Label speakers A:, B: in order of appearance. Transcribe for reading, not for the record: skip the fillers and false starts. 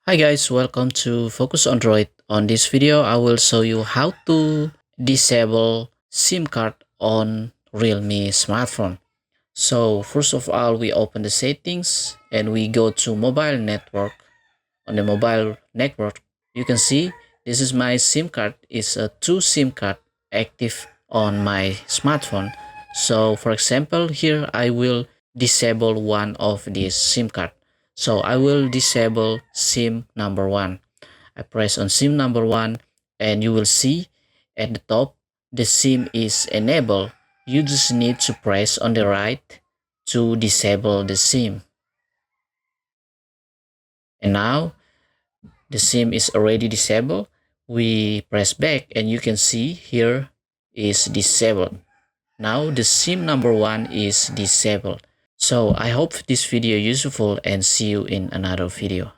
A: Hi guys, welcome to Focus Android. On this video, I will show you how to disable SIM card on Realme smartphone. So first of all, we open the settings and we go to mobile network. On the mobile network, you can see this is my SIM card. It's a two SIM card active on my smartphone. So for example, here I will disable one of these SIM card. So I will disable SIM number one. I press on SIM number one and you will see at the top the SIM is enabled. You just need to press on the right to disable the SIM. And now the SIM is already disabled. We press back and you can see here is disabled. Now the SIM number one is disabled. So I hope this video useful and see you in another video.